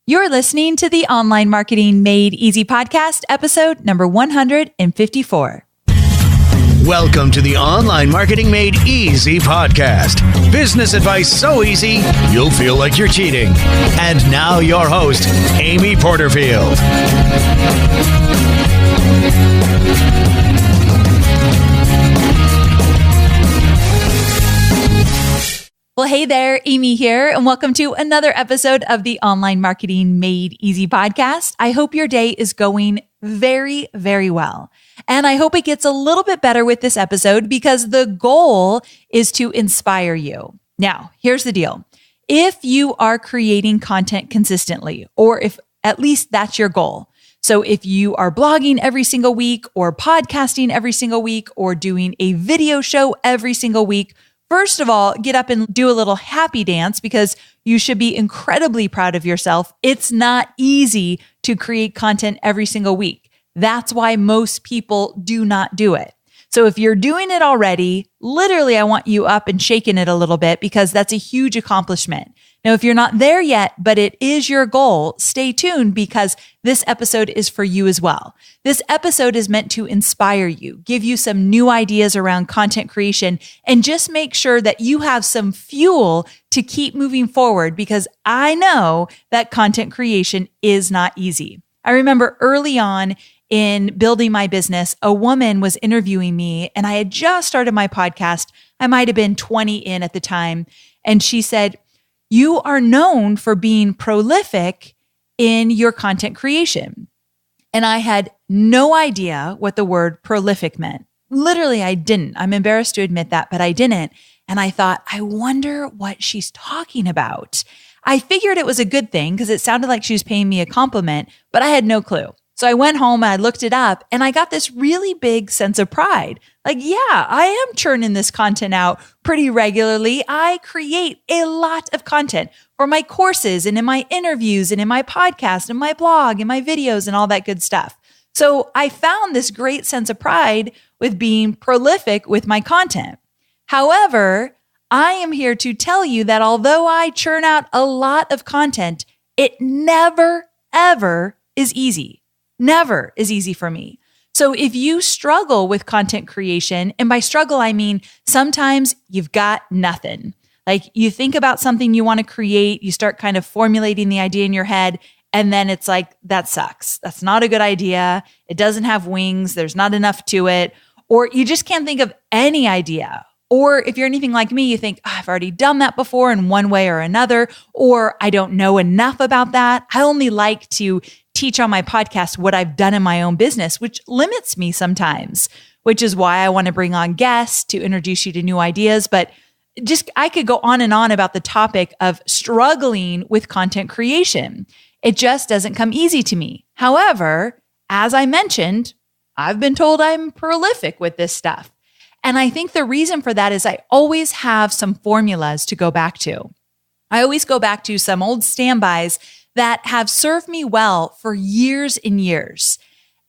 You're listening to the Online Marketing Made Easy podcast, episode number 154. Welcome to the Online Marketing Made Easy podcast. Business advice so easy, you'll feel like you're cheating. And now your host, Amy Porterfield. Well, hey there, Amy here, and welcome to another episode of the Online Marketing Made Easy podcast. I hope your day is going very, very well. And I hope it gets a little bit better with this episode because the goal is to inspire you. Now, here's the deal. If you are creating content consistently, or if at least that's your goal, so if you are blogging every single week or podcasting every single week or doing a video show every single week, first of all, get up and do a little happy dance because you should be incredibly proud of yourself. It's not easy to create content every single week. That's why most people do not do it. So if you're doing it already, literally, I want you up and shaking it a little bit because that's a huge accomplishment. Now, if you're not there yet, but it is your goal, stay tuned because this episode is for you as well. This episode is meant to inspire you, give you some new ideas around content creation, and just make sure that you have some fuel to keep moving forward because I know that content creation is not easy. I remember early on in building my business, a woman was interviewing me and I had just started my podcast. I might have been 20 in at the time. And she said, "You are known for being prolific in your content creation." And I had no idea what the word prolific meant. Literally, I didn't. I'm embarrassed to admit that, but I didn't. And I thought, I wonder what she's talking about. I figured it was a good thing because it sounded like she was paying me a compliment, but I had no clue. So I went home and I looked it up and I got this really big sense of pride. Like, yeah, I am churning this content out pretty regularly. I create a lot of content for my courses and in my interviews and in my podcast and my blog and my videos and all that good stuff. So I found this great sense of pride with being prolific with my content. However, I am here to tell you that although I churn out a lot of content, it never, ever is easy. Never is easy for me. So if you struggle with content creation, and by struggle, I mean sometimes you've got nothing. Like you think about something you want to create, you start kind of formulating the idea in your head, and then it's like, that sucks. That's not a good idea. It doesn't have wings. There's not enough to it. Or you just can't think of any idea. Or if you're anything like me, you think, I've already done that before in one way or another, or I don't know enough about that. I only like to teach on my podcast what I've done in my own business, which limits me sometimes, which is why I want to bring on guests to introduce you to new ideas. But I could go on and on about the topic of struggling with content creation. It just doesn't come easy to me. However, as I mentioned, I've been told I'm prolific with this stuff. And I think the reason for that is I always have some formulas to go back to. I always go back to some old standbys that have served me well for years and years.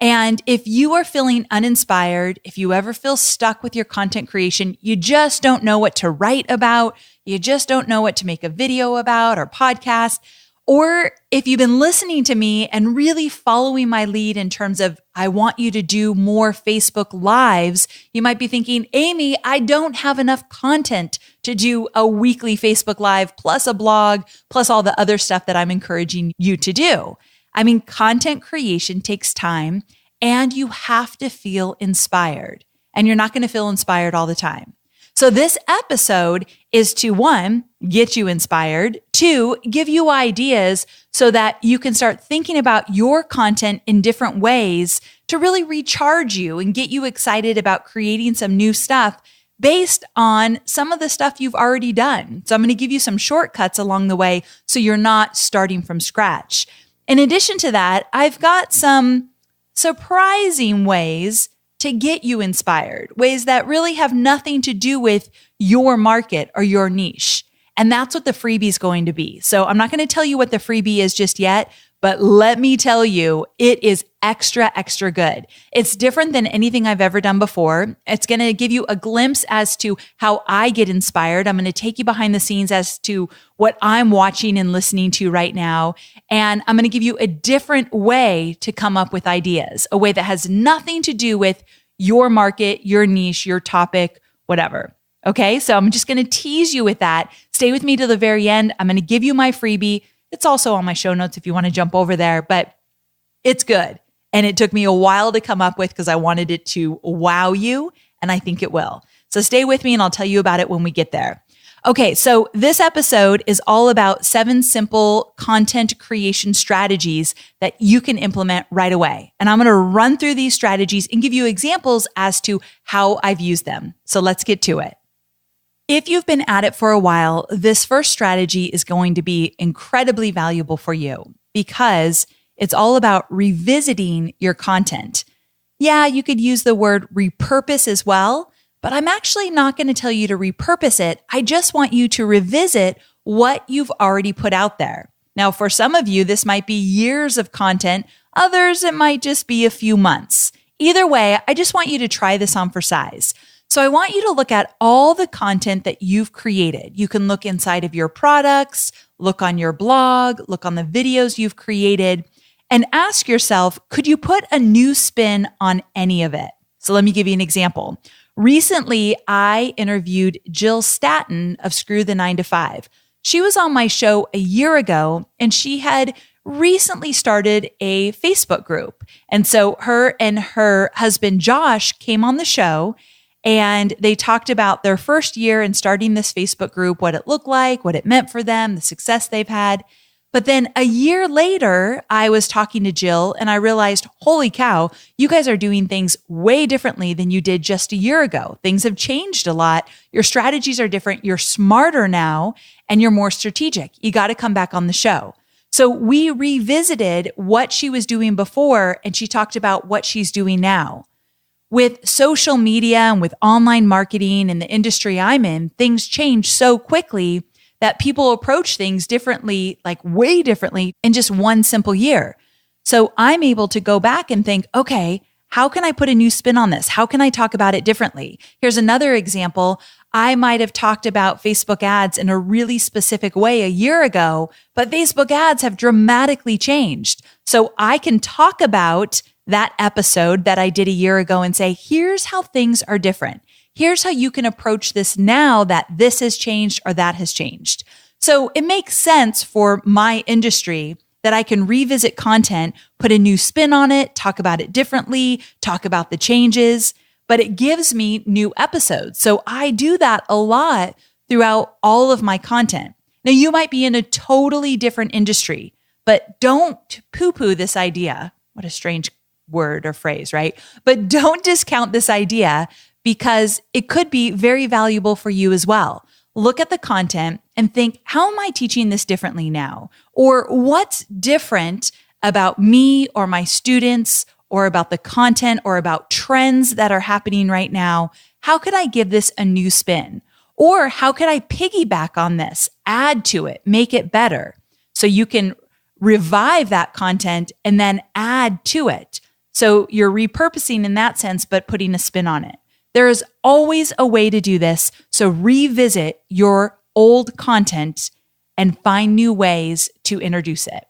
And if you are feeling uninspired, if you ever feel stuck with your content creation, you just don't know what to write about, you just don't know what to make a video about or podcast, or if you've been listening to me and really following my lead in terms of I want you to do more Facebook Lives, you might be thinking, Amy, I don't have enough content to do a weekly Facebook Live plus a blog plus all the other stuff that I'm encouraging you to do. I mean, content creation takes time and you have to feel inspired. And you're not going to feel inspired all the time. So this episode is to, one, get you inspired, two, give you ideas so that you can start thinking about your content in different ways to really recharge you and get you excited about creating some new stuff based on some of the stuff you've already done. So I'm going to give you some shortcuts along the way so you're not starting from scratch. In addition to that, I've got some surprising ways to get you inspired, ways that really have nothing to do with your market or your niche. And that's what the freebie is going to be. So I'm not going to tell you what the freebie is just yet, But let me tell you, it is extra, extra good. It's different than anything I've ever done before. It's going to give you a glimpse as to how I get inspired. I'm going to take you behind the scenes as to what I'm watching and listening to right now. And I'm going to give you a different way to come up with ideas, a way that has nothing to do with your market, your niche, your topic, whatever. Okay, so I'm just going to tease you with that. Stay with me to the very end. I'm going to give you my freebie. It's also on my show notes if you want to jump over there, but it's good. And it took me a while to come up with because I wanted it to wow you, and I think it will. So stay with me and I'll tell you about it when we get there. Okay, so this episode is all about 7 simple content creation strategies that you can implement right away. And I'm going to run through these strategies and give you examples as to how I've used them. So let's get to it. If you've been at it for a while, this first strategy is going to be incredibly valuable for you because it's all about revisiting your content. Yeah, you could use the word repurpose as well, but I'm actually not going to tell you to repurpose it. I just want you to revisit what you've already put out there. Now, for some of you, this might be years of content. Others, it might just be a few months. Either way, I just want you to try this on for size. So I want you to look at all the content that you've created. You can look inside of your products, look on your blog, look on the videos you've created, and ask yourself, could you put a new spin on any of it? So let me give you an example. Recently, I interviewed Jill Staton of Screw the 9 to 5. She was on my show a year ago, and she had recently started a Facebook group. And so her and her husband, Josh, came on the show, and they talked about their first year in starting this Facebook group, what it looked like, what it meant for them, the success they've had. But then a year later, I was talking to Jill and I realized, holy cow, you guys are doing things way differently than you did just a year ago. Things have changed a lot. Your strategies are different. You're smarter now and you're more strategic. You got to come back on the show. So we revisited what she was doing before and she talked about what she's doing now. With social media and with online marketing and the industry I'm in, things change so quickly that people approach things differently, like way differently in just one simple year. So I'm able to go back and think, okay, how can I put a new spin on this? How can I talk about it differently? Here's another example. I might have talked about Facebook ads in a really specific way a year ago, but Facebook ads have dramatically changed. So I can talk about that episode that I did a year ago and say, here's how things are different. Here's how you can approach this now that this has changed or that has changed. So it makes sense for my industry that I can revisit content, put a new spin on it, talk about it differently, talk about the changes, but it gives me new episodes. So I do that a lot throughout all of my content. Now, you might be in a totally different industry, but don't poo-poo this idea. What a strange word or phrase, right? But don't discount this idea because it could be very valuable for you as well. Look at the content and think, how am I teaching this differently now? Or what's different about me or my students or about the content or about trends that are happening right now? How could I give this a new spin? Or how could I piggyback on this, add to it, make it better? So you can revive that content and then add to it. So you're repurposing in that sense, but putting a spin on it. There is always a way to do this. So revisit your old content and find new ways to introduce it.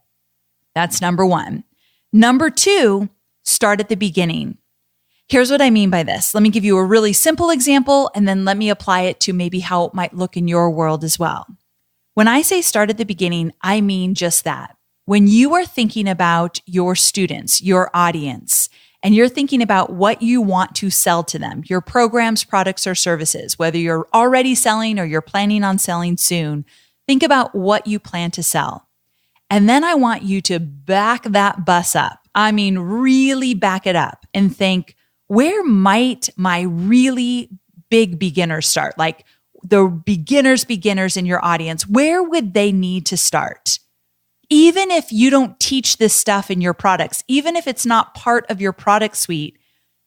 That's number 1. Number 2, start at the beginning. Here's what I mean by this. Let me give you a really simple example, and then let me apply it to maybe how it might look in your world as well. When I say start at the beginning, I mean just that. When you are thinking about your students, your audience, and you're thinking about what you want to sell to them, your programs, products, or services, whether you're already selling or you're planning on selling soon, think about what you plan to sell. And then I want you to back that bus up. I mean, really back it up and think, where might my really big beginners start? Like the beginners in your audience, where would they need to start? Even if you don't teach this stuff in your products, even if it's not part of your product suite,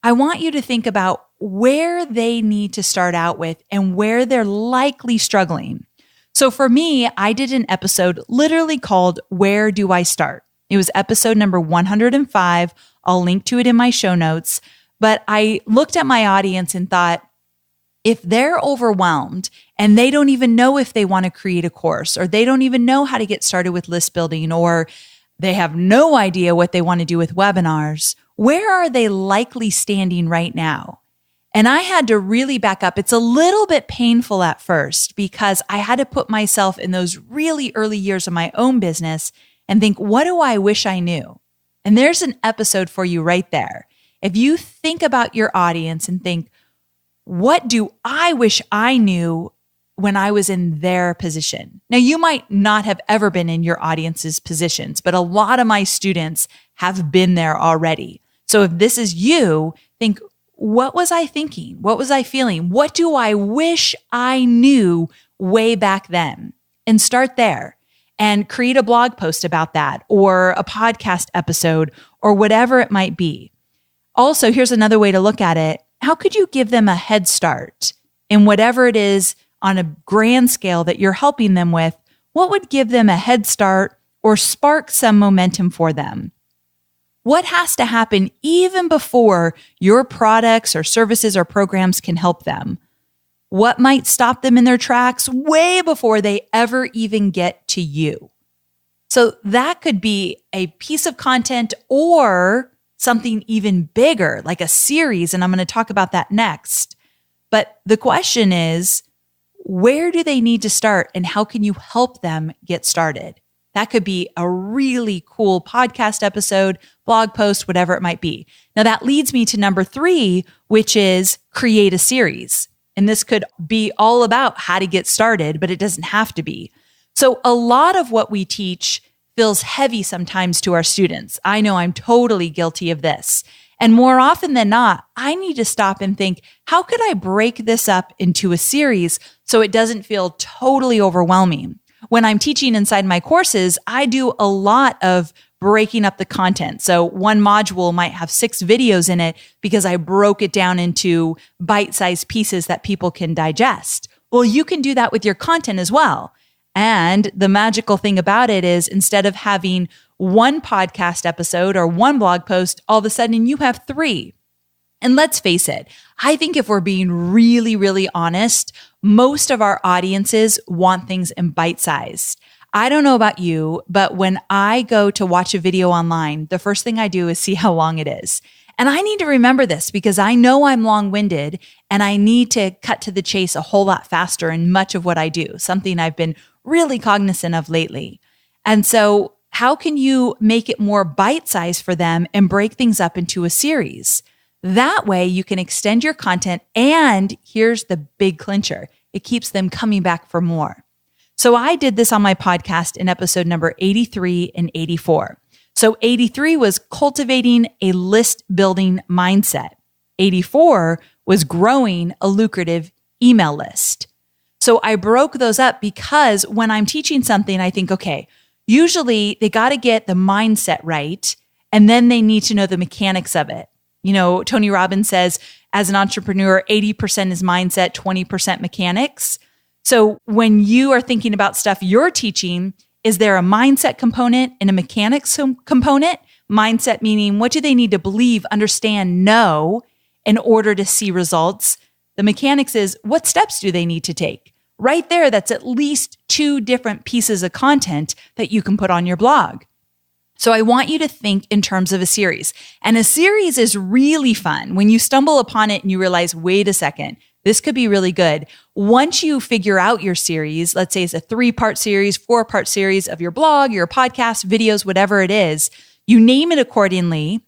I want you to think about where they need to start out with and where they're likely struggling. So for me, I did an episode literally called Where Do I Start? It was episode number 105. I'll link to it in my show notes. But I looked at my audience and thought, if they're overwhelmed and they don't even know if they want to create a course, or they don't even know how to get started with list building, or they have no idea what they want to do with webinars, where are they likely standing right now? And I had to really back up. It's a little bit painful at first because I had to put myself in those really early years of my own business and think, what do I wish I knew? And there's an episode for you right there. If you think about your audience and think, what do I wish I knew when I was in their position? Now, you might not have ever been in your audience's positions, but a lot of my students have been there already. So if this is you, think, what was I thinking? What was I feeling? What do I wish I knew way back then? And start there and create a blog post about that, or a podcast episode, or whatever it might be. Also, here's another way to look at it. How could you give them a head start in whatever it is on a grand scale that you're helping them with? What would give them a head start or spark some momentum for them? What has to happen even before your products or services or programs can help them? What might stop them in their tracks way before they ever even get to you? So that could be a piece of content or something even bigger, like a series, and I'm going to talk about that next. But the question is, where do they need to start, and how can you help them get started? That could be a really cool podcast episode, blog post, whatever it might be. Now that leads me to number 3, which is create a series. And this could be all about how to get started, but it doesn't have to be. So a lot of what we teach feels heavy sometimes to our students. I know I'm totally guilty of this. And more often than not, I need to stop and think, how could I break this up into a series so it doesn't feel totally overwhelming? When I'm teaching inside my courses, I do a lot of breaking up the content. So one module might have 6 videos in it because I broke it down into bite-sized pieces that people can digest. Well, you can do that with your content as well. And the magical thing about it is, instead of having one podcast episode or one blog post, all of a sudden you have 3. And let's face it, I think if we're being really, really honest, most of our audiences want things in bite-sized. I don't know about you, but when I go to watch a video online, the first thing I do is see how long it is. And I need to remember this because I know I'm long-winded and I need to cut to the chase a whole lot faster in much of what I do, something I've been really cognizant of lately. And so how can you make it more bite-sized for them and break things up into a series? That way you can extend your content, and here's the big clincher. It keeps them coming back for more. So I did this on my podcast in episode number 83 and 84. So 83 was cultivating a list building mindset. 84 was growing a lucrative email list. So I broke those up because when I'm teaching something, I think, okay, usually they got to get the mindset right, and then they need to know the mechanics of it. You know, Tony Robbins says, as an entrepreneur, 80% is mindset, 20% mechanics. So when you are thinking about stuff you're teaching, is there a mindset component and a mechanics component? Mindset meaning, what do they need to believe, understand, know in order to see results? The mechanics is, what steps do they need to take? Right there, that's at least 2 different pieces of content that you can put on your blog. So I want you to think in terms of a series. And a series is really fun when you stumble upon it and you realize, wait a second, this could be really good. Once you figure out your series, let's say it's a 3-part series, 4-part series of your blog, your podcast, videos, whatever it is, you name it accordingly.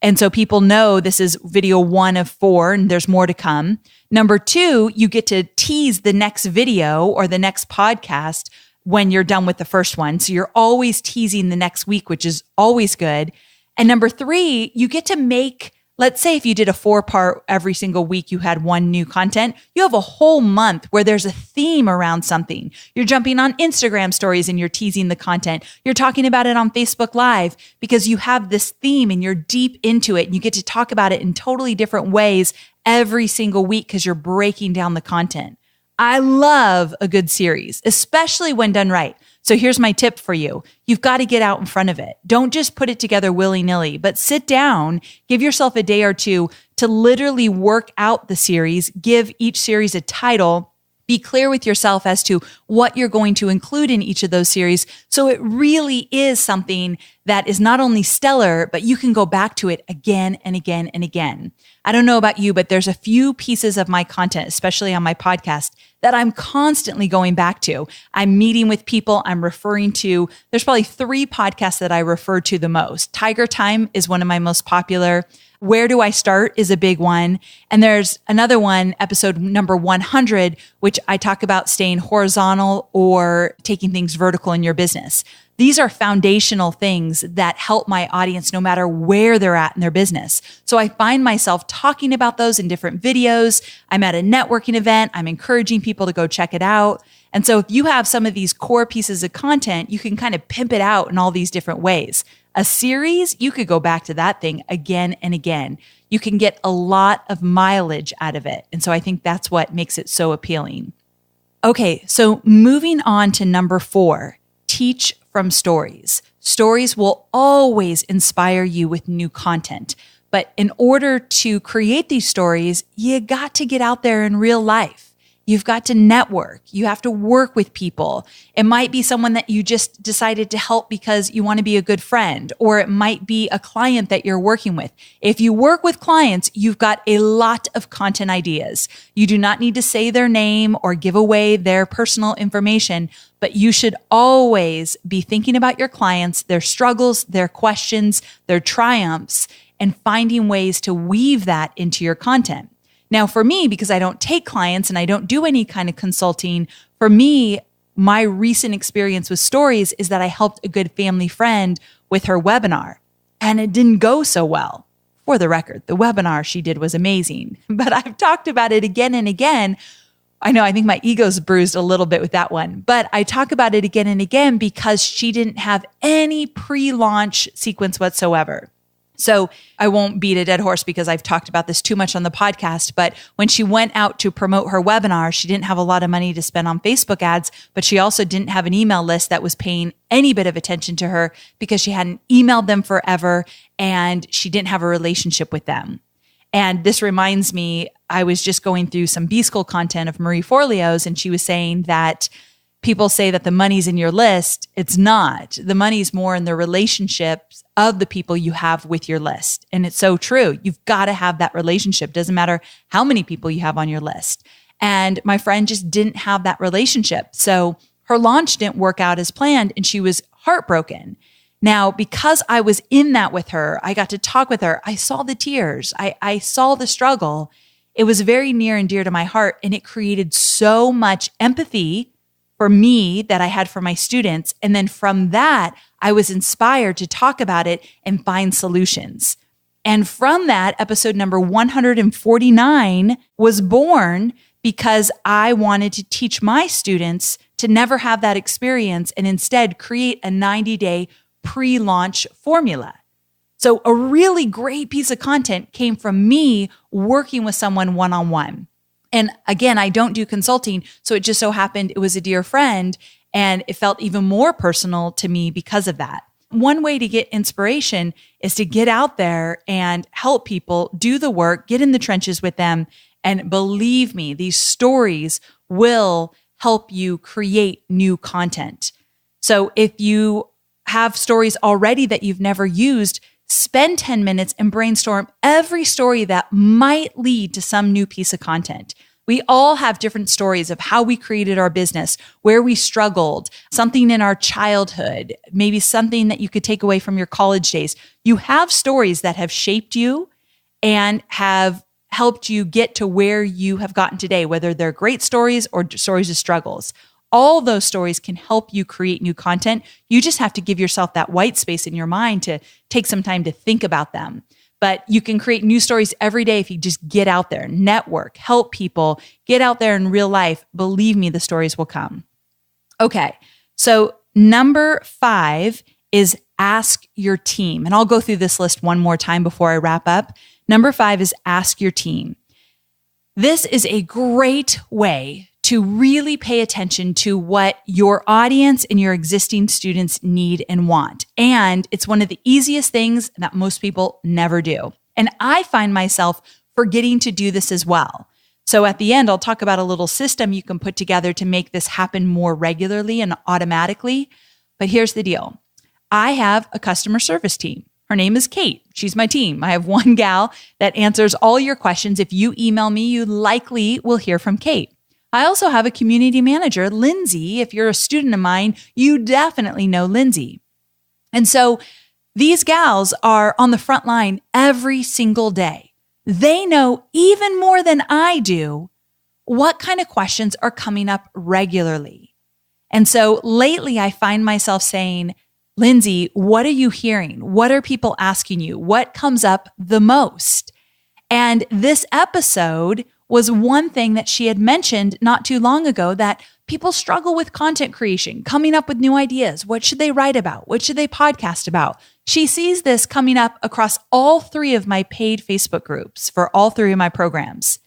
And so people know this is video 1 of 4 and there's more to come. Number 2, you get to tease the next video or the next podcast when you're done with the first one. So you're always teasing the next week, which is always good. And number 3, you get to make, let's say if you did a 4-part every single week, you had 1 new content, you have a whole month where there's a theme around something. You're jumping on Instagram stories and you're teasing the content. You're talking about it on Facebook Live because you have this theme and you're deep into it and you get to talk about it in totally different ways every single week because you're breaking down the content. I love a good series, especially when done right. So here's my tip for you. You've got to get out in front of it. Don't just put it together willy-nilly, but sit down, give yourself a day or two to literally work out the series, give each series a title, be clear with yourself as to what you're going to include in each of those series. So it really is something that is not only stellar, but you can go back to it again and again and again. I don't know about you, but there's a few pieces of my content, especially on my podcast, that I'm constantly going back to. I'm meeting with people I'm referring to. There's probably 3 podcasts that I refer to the most. Tiger Time is one of my most popular. Where Do I Start is a big one. And there's another one, episode number 100, which I talk about staying horizontal or taking things vertical in your business. These are foundational things that help my audience no matter where they're at in their business. So I find myself talking about those in different videos. I'm at a networking event. I'm encouraging people to go check it out. And so if you have some of these core pieces of content, you can kind of pimp it out in all these different ways. A series, you could go back to that thing again and again. You can get a lot of mileage out of it. And so I think that's what makes it so appealing. Okay, so moving on to number 4, teach from stories. Stories will always inspire you with new content. But in order to create these stories, you got to get out there in real life. You've got to network. You have to work with people. It might be someone that you just decided to help because you want to be a good friend, or it might be a client that you're working with. If you work with clients, you've got a lot of content ideas. You do not need to say their name or give away their personal information, but you should always be thinking about your clients, their struggles, their questions, their triumphs, and finding ways to weave that into your content. Now, for me, because I don't take clients and I don't do any kind of consulting, for me, my recent experience with stories is that I helped a good family friend with her webinar, and it didn't go so well. For the record, the webinar she did was amazing, but I've talked about it again and again. I know, I think my ego's bruised a little bit with that one, but I talk about it again and again because she didn't have any pre-launch sequence whatsoever. So I won't beat a dead horse because I've talked about this too much on the podcast, but when she went out to promote her webinar, she didn't have a lot of money to spend on Facebook ads, but she also didn't have an email list that was paying any bit of attention to her because she hadn't emailed them forever and she didn't have a relationship with them. And this reminds me, I was just going through some B-School content of Marie Forleo's, and she was saying that people say that the money's in your list. It's not. The money's more in the relationships of the people you have with your list. And it's so true. You've got to have that relationship. Doesn't matter how many people you have on your list. And my friend just didn't have that relationship. So her launch didn't work out as planned and she was heartbroken. Now, because I was in that with her, I got to talk with her. I saw the tears. I saw the struggle. It was very near and dear to my heart. And it created so much empathy for me that I had for my students. And then from that, I was inspired to talk about it and find solutions. And from that, episode number 149 was born because I wanted to teach my students to never have that experience and instead create a 90-day pre-launch formula. So a really great piece of content came from me working with someone one-on-one. And again, I don't do consulting, so it just so happened it was a dear friend, and it felt even more personal to me because of that. One way to get inspiration is to get out there and help people do the work, get in the trenches with them, and believe me, these stories will help you create new content. So if you have stories already that you've never used, spend 10 minutes and brainstorm every story that might lead to some new piece of content. We all have different stories of how we created our business, where we struggled, something in our childhood, maybe something that you could take away from your college days. You have stories that have shaped you and have helped you get to where you have gotten today, whether they're great stories or stories of struggles. All those stories can help you create new content. You just have to give yourself that white space in your mind to take some time to think about them. But you can create new stories every day if you just get out there, network, help people, get out there in real life. Believe me, the stories will come. Okay, so number 5 is ask your team. And I'll go through this list one more time before I wrap up. Number 5 is ask your team. This is a great way to really pay attention to what your audience and your existing students need and want. And it's one of the easiest things that most people never do. And I find myself forgetting to do this as well. So at the end, I'll talk about a little system you can put together to make this happen more regularly and automatically. But here's the deal. I have a customer service team. Her name is Kate. She's my team. I have one gal that answers all your questions. If you email me, you likely will hear from Kate. I also have a community manager, Lindsay. If you're a student of mine, you definitely know Lindsay. And so these gals are on the front line every single day. They know even more than I do what kind of questions are coming up regularly. And so lately I find myself saying, Lindsay, what are you hearing? What are people asking you? What comes up the most? And this episode was one thing that she had mentioned not too long ago, that people struggle with content creation, coming up with new ideas. What should they write about? What should they podcast about? She sees this coming up across all 3 of my paid Facebook groups for all 3 of my programs.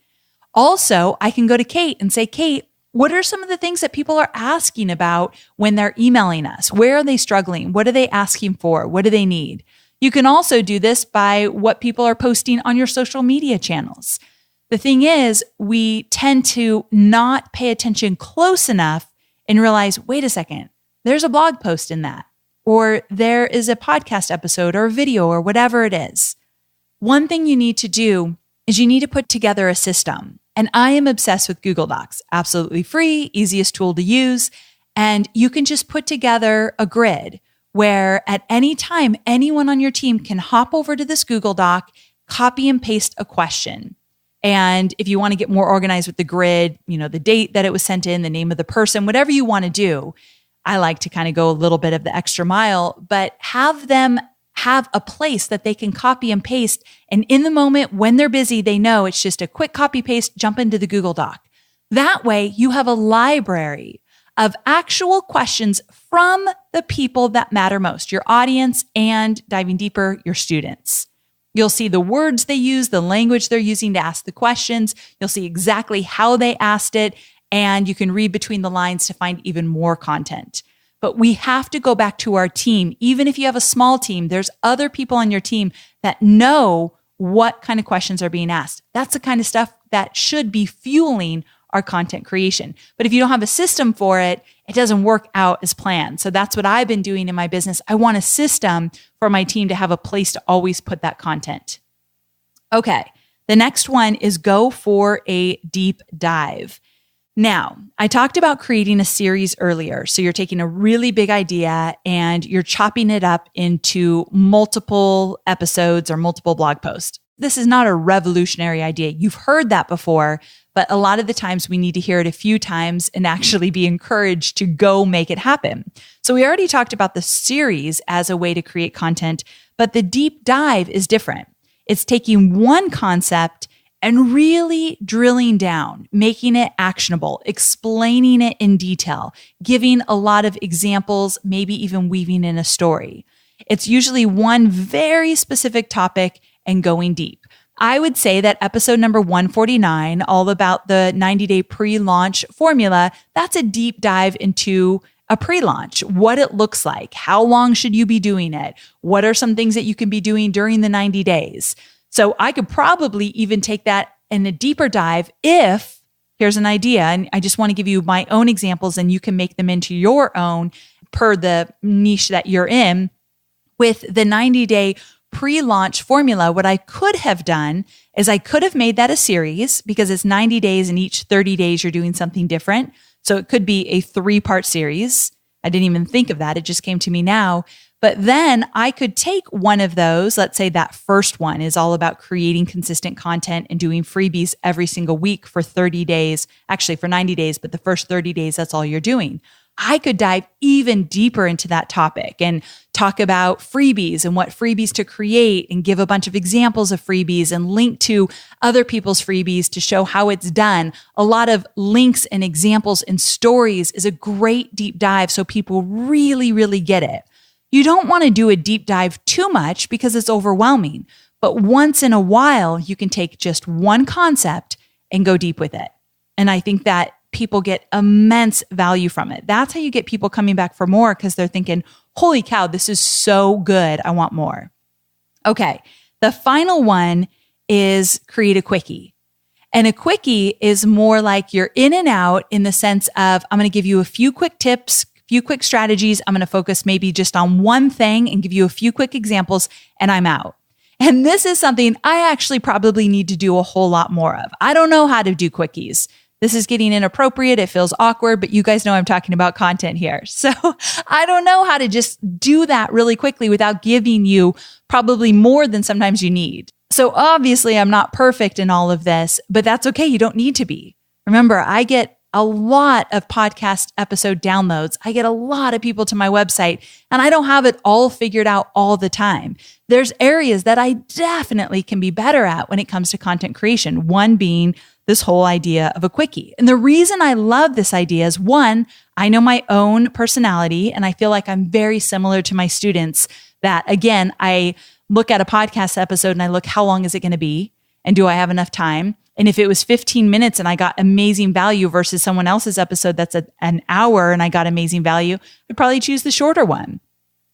Also, I can go to Kate and say, Kate, what are some of the things that people are asking about when they're emailing us? Where are they struggling? What are they asking for? What do they need? You can also do this by what people are posting on your social media channels. The thing is, we tend to not pay attention close enough and realize, wait a second, there's a blog post in that, or there is a podcast episode or a video or whatever it is. One thing you need to do is you need to put together a system. And I am obsessed with Google Docs, absolutely free, easiest tool to use. And you can just put together a grid where at any time, anyone on your team can hop over to this Google Doc, copy and paste a question. And if you want to get more organized with the grid, the date that it was sent in, the name of the person, whatever you want to do, I like to kind of go a little bit of the extra mile, but have them have a place that they can copy and paste. And in the moment when they're busy, they know it's just a quick copy paste, jump into the Google Doc. That way you have a library of actual questions from the people that matter most, your audience, and diving deeper, your students. You'll see the words they use, the language they're using to ask the questions. You'll see exactly how they asked it, and you can read between the lines to find even more content. But we have to go back to our team. Even if you have a small team, there's other people on your team that know what kind of questions are being asked. That's the kind of stuff that should be fueling our content creation. But if you don't have a system for it, it doesn't work out as planned. So that's what I've been doing in my business. I want a system for my team to have a place to always put that content. Okay, the next one is go for a deep dive. Now, I talked about creating a series earlier. So you're taking a really big idea and you're chopping it up into multiple episodes or multiple blog posts. This is not a revolutionary idea. You've heard that before, but a lot of the times we need to hear it a few times and actually be encouraged to go make it happen. So we already talked about the series as a way to create content, but the deep dive is different. It's taking one concept and really drilling down, making it actionable, explaining it in detail, giving a lot of examples, maybe even weaving in a story. It's usually one very specific topic and going deep. I would say that episode number 149, all about the 90-day pre-launch formula, that's a deep dive into a pre-launch, what it looks like, how long should you be doing it, what are some things that you can be doing during the 90 days. So I could probably even take that in a deeper dive if, here's an idea, and I just want to give you my own examples and you can make them into your own per the niche that you're in. With the 90-day pre-launch formula, what I could have done is I could have made that a series because it's 90 days and each 30 days you're doing something different. So it could be a 3-part series. I didn't even think of that. It just came to me now. But then I could take one of those, let's say that first one is all about creating consistent content and doing freebies every single week for 30 days, actually for 90 days, but the first 30 days, that's all you're doing. I could dive even deeper into that topic and talk about freebies and what freebies to create and give a bunch of examples of freebies and link to other people's freebies to show how it's done. A lot of links and examples and stories is a great deep dive so people really, really get it. You don't want to do a deep dive too much because it's overwhelming, but once in a while, you can take just one concept and go deep with it. And I think that people get immense value from it. That's how you get people coming back for more because they're thinking, holy cow, this is so good. I want more. Okay. The final one is create a quickie. And a quickie is more like you're in and out in the sense of, I'm going to give you a few quick tips, few quick strategies. I'm going to focus maybe just on one thing and give you a few quick examples, and I'm out. And this is something I actually probably need to do a whole lot more of. I don't know how to do quickies. This is getting inappropriate. It feels awkward, but you guys know I'm talking about content here. So I don't know how to just do that really quickly without giving you probably more than sometimes you need. So obviously I'm not perfect in all of this, but that's okay. You don't need to be. Remember, I get a lot of podcast episode downloads. I get a lot of people to my website, and I don't have it all figured out all the time. There's areas that I definitely can be better at when it comes to content creation. One being this whole idea of a quickie. And the reason I love this idea is one, I know my own personality, and I feel like I'm very similar to my students that, again, I look at a podcast episode and I look, how long is it going to be? And do I have enough time? And if it was 15 minutes and I got amazing value versus someone else's episode that's an hour and I got amazing value, I'd probably choose the shorter one.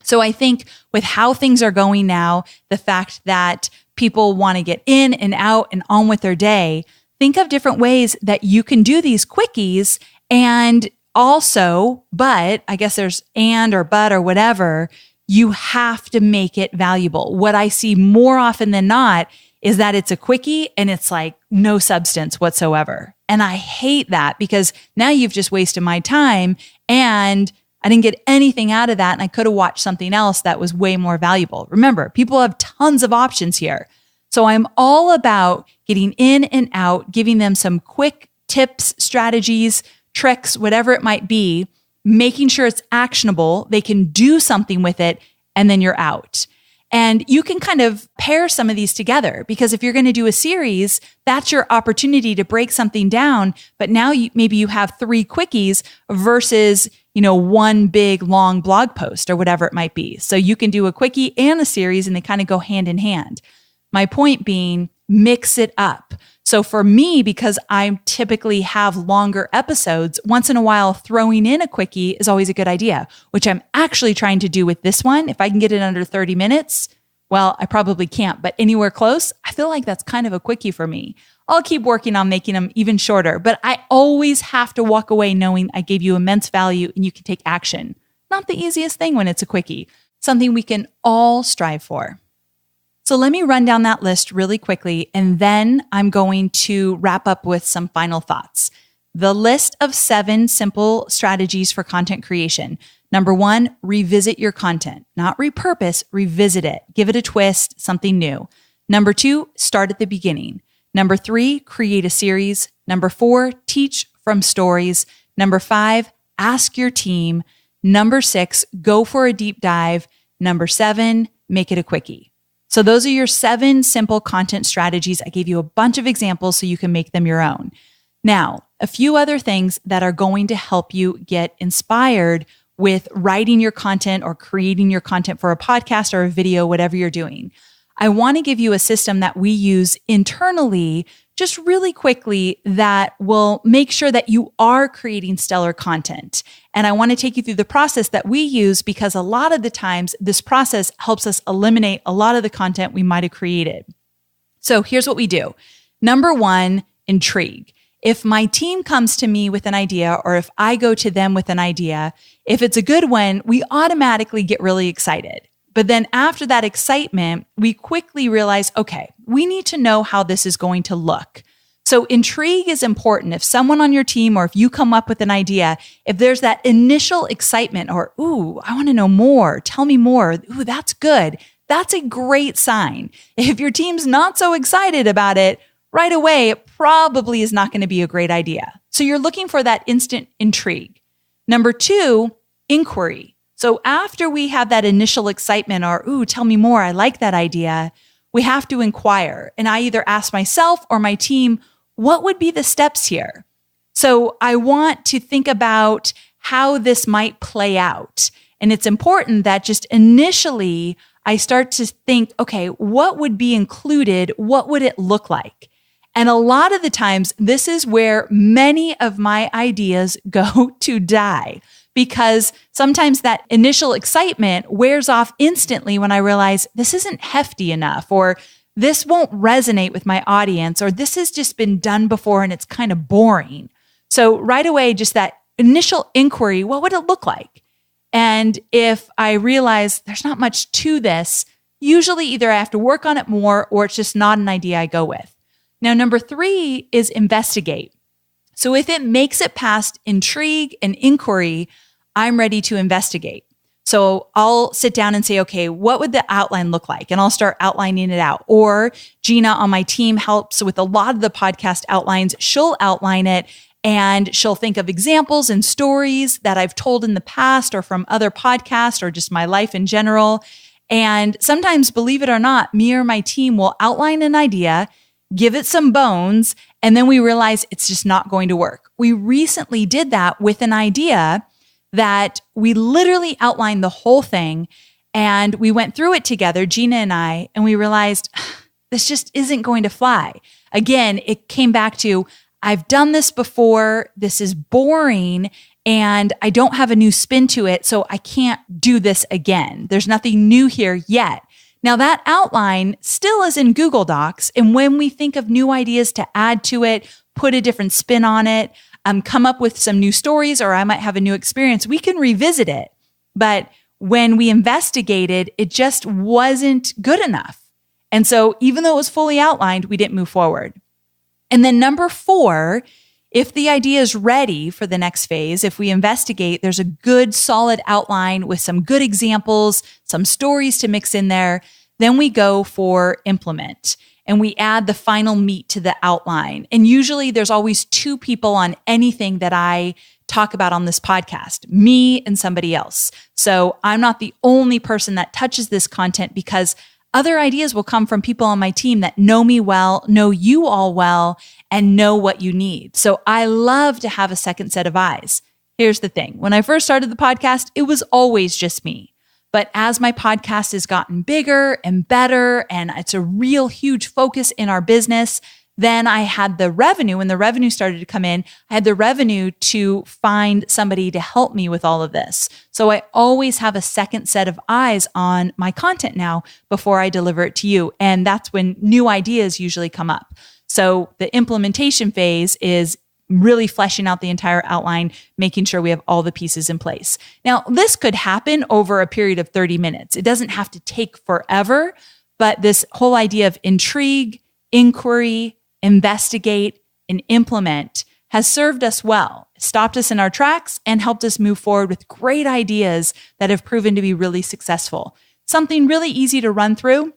So I think with how things are going now, the fact that people want to get in and out and on with their day, think of different ways that you can do these quickies. And also, but I guess there's and or but or whatever, you have to make it valuable. What I see more often than not is that it's a quickie and it's like no substance whatsoever. And I hate that because now you've just wasted my time and I didn't get anything out of that. And I could have watched something else that was way more valuable. Remember, people have tons of options here. So I'm all about getting in and out, giving them some quick tips, strategies, tricks, whatever it might be, making sure it's actionable, they can do something with it, and then you're out. And you can kind of pair some of these together because if you're going to do a series, that's your opportunity to break something down. But now maybe you have 3 quickies versus, one big long blog post or whatever it might be. So you can do a quickie and a series and they kind of go hand in hand. My point being, mix it up. So for me, because I typically have longer episodes, once in a while throwing in a quickie is always a good idea, which I'm actually trying to do with this one. If I can get it under 30 minutes, well, I probably can't, but anywhere close, I feel like that's kind of a quickie for me. I'll keep working on making them even shorter, but I always have to walk away knowing I gave you immense value and you can take action. Not the easiest thing when it's a quickie, something we can all strive for. So let me run down that list really quickly, and then I'm going to wrap up with some final thoughts. The list of 7 simple strategies for content creation. Number 1, revisit your content. Not repurpose, revisit it. Give it a twist, something new. Number 2, start at the beginning. Number 3, create a series. Number 4, teach from stories. Number 5, ask your team. Number 6, go for a deep dive. Number 7, make it a quickie. So those are your 7 simple content strategies. I gave you a bunch of examples so you can make them your own. Now, a few other things that are going to help you get inspired with writing your content or creating your content for a podcast or a video, whatever you're doing. I want to give you a system that we use internally just really quickly that will make sure that you are creating stellar content. And I want to take you through the process that we use because a lot of the times this process helps us eliminate a lot of the content we might have created. So here's what we do. Number 1, intrigue. If my team comes to me with an idea or if I go to them with an idea, if it's a good one, we automatically get really excited. But then after that excitement, we quickly realize, okay, we need to know how this is going to look. So intrigue is important. If someone on your team or if you come up with an idea, if there's that initial excitement or, ooh, I want to know more, tell me more, ooh, that's good. That's a great sign. If your team's not so excited about it, right away, it probably is not going to be a great idea. So you're looking for that instant intrigue. Number 2, inquiry. So after we have that initial excitement or, ooh, tell me more, I like that idea, we have to inquire. And I either ask myself or my team, what would be the steps here? So I want to think about how this might play out. And it's important that just initially I start to think, okay, what would be included? What would it look like? And a lot of the times, this is where many of my ideas go to die, because sometimes that initial excitement wears off instantly when I realize this isn't hefty enough, or this won't resonate with my audience, or this has just been done before and it's kind of boring. So right away, just that initial inquiry, what would it look like? And if I realize there's not much to this, usually either I have to work on it more or it's just not an idea I go with. Now, number 3 is investigate. So if it makes it past intrigue and inquiry, I'm ready to investigate. So I'll sit down and say, okay, what would the outline look like? And I'll start outlining it out. Or Gina on my team helps with a lot of the podcast outlines. She'll outline it and she'll think of examples and stories that I've told in the past or from other podcasts or just my life in general. And sometimes, believe it or not, me or my team will outline an idea, give it some bones, and then we realize it's just not going to work. We recently did that with an idea that we literally outlined the whole thing and we went through it together, Gina and I, and we realized this just isn't going to fly. Again, it came back to, I've done this before, this is boring, and I don't have a new spin to it, so I can't do this again. There's nothing new here yet. Now that outline still is in Google Docs, and when we think of new ideas to add to it, put a different spin on it, come up with some new stories, or I might have a new experience, we can revisit it. But when we investigated, it just wasn't good enough. And so even though it was fully outlined, we didn't move forward. And then number 4, if the idea is ready for the next phase, if we investigate, there's a good solid outline with some good examples, some stories to mix in there, then we go for implement. And we add the final meat to the outline. And usually there's always 2 people on anything that I talk about on this podcast, me and somebody else. So I'm not the only person that touches this content, because other ideas will come from people on my team that know me well, know you all well, and know what you need. So I love to have a second set of eyes. Here's the thing. When I first started the podcast, it was always just me. But as my podcast has gotten bigger and better, and it's a real huge focus in our business, then I had the revenue. When the revenue started to come in, I had the revenue to find somebody to help me with all of this. So I always have a second set of eyes on my content now before I deliver it to you. And that's when new ideas usually come up. So the implementation phase is really fleshing out the entire outline, making sure we have all the pieces in place. Now, this could happen over a period of 30 minutes. It doesn't have to take forever, but this whole idea of intrigue, inquiry, investigate, and implement has served us well, stopped us in our tracks, and helped us move forward with great ideas that have proven to be really successful. Something really easy to run through,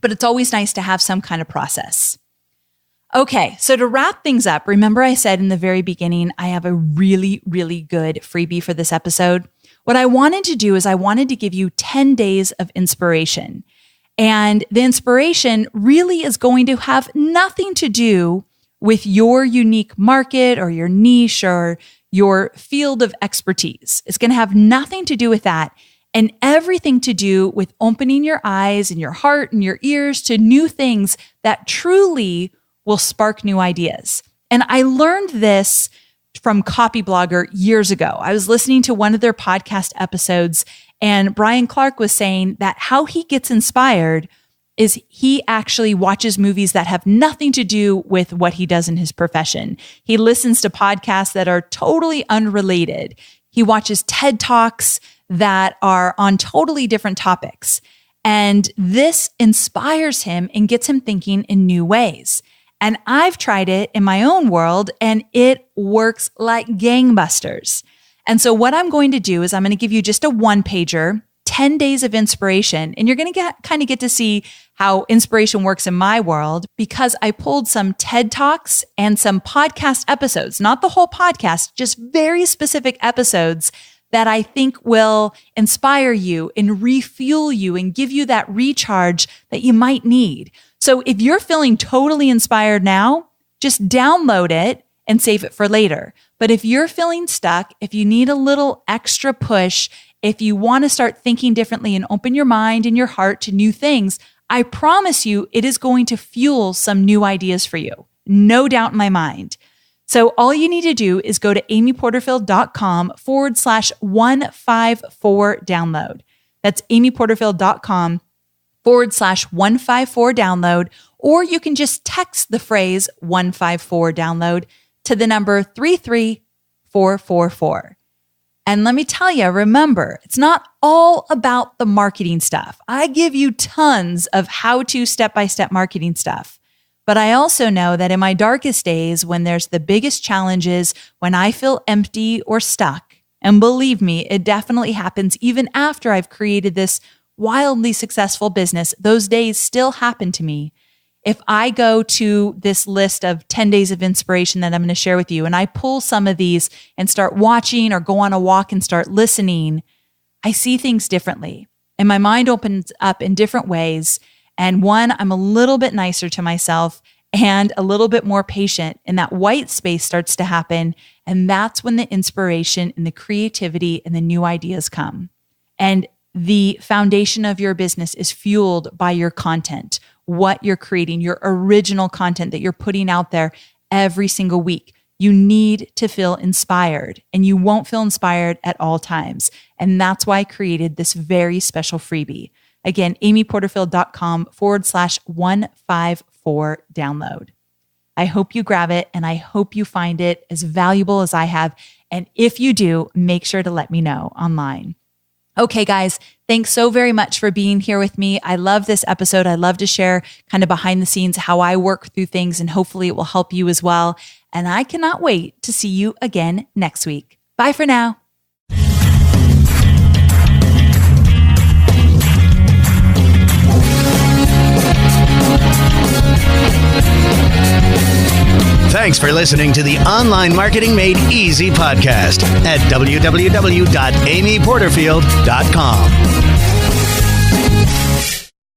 but it's always nice to have some kind of process. Okay, so to wrap things up, remember I said in the very beginning, I have a really, really good freebie for this episode. What I wanted to do is I wanted to give you 10 days of inspiration. And the inspiration really is going to have nothing to do with your unique market or your niche or your field of expertise. It's going to have nothing to do with that, and everything to do with opening your eyes and your heart and your ears to new things that truly will spark new ideas. And I learned this from Copy Blogger years ago. I was listening to one of their podcast episodes, and Brian Clark was saying that how he gets inspired is he actually watches movies that have nothing to do with what he does in his profession. He listens to podcasts that are totally unrelated. He watches TED Talks that are on totally different topics. And this inspires him and gets him thinking in new ways. And I've tried it in my own world, and it works like gangbusters. And so what I'm going to do is I'm going to give you just a one-pager, 10 days of inspiration, and you're going to get to see how inspiration works in my world, because I pulled some TED Talks and some podcast episodes, not the whole podcast, just very specific episodes that I think will inspire you and refuel you and give you that recharge that you might need. So if you're feeling totally inspired now, just download it and save it for later. But if you're feeling stuck, if you need a little extra push, if you want to start thinking differently and open your mind and your heart to new things, I promise you it is going to fuel some new ideas for you. No doubt in my mind. So all you need to do is go to amyporterfield.com/154 download. That's amyporterfield.com/154 download, or you can just text the phrase 154 download to the number 33444. And let me tell you, remember, it's not all about the marketing stuff. I give you tons of how-to step-by-step marketing stuff. But I also know that in my darkest days, when there's the biggest challenges, when I feel empty or stuck, and believe me, it definitely happens even after I've created this wildly successful business, those days still happen to me. If I go to this list of 10 days of inspiration that I'm going to share with you, and I pull some of these and start watching or go on a walk and start listening, I see things differently. And my mind opens up in different ways. And one, I'm a little bit nicer to myself and a little bit more patient. And that white space starts to happen. And that's when the inspiration and the creativity and the new ideas come. And the foundation of your business is fueled by your content, what you're creating, your original content that you're putting out there every single week. You need to feel inspired, and you won't feel inspired at all times. And that's why I created this very special freebie. Again, amyporterfield.com/154 download. I hope you grab it, and I hope you find it as valuable as I have. And if you do, make sure to let me know online. Okay, guys, thanks so very much for being here with me. I love this episode. I love to share kind of behind the scenes how I work through things, and hopefully it will help you as well. And I cannot wait to see you again next week. Bye for now. Thanks for listening to the Online Marketing Made Easy podcast at www.amyporterfield.com.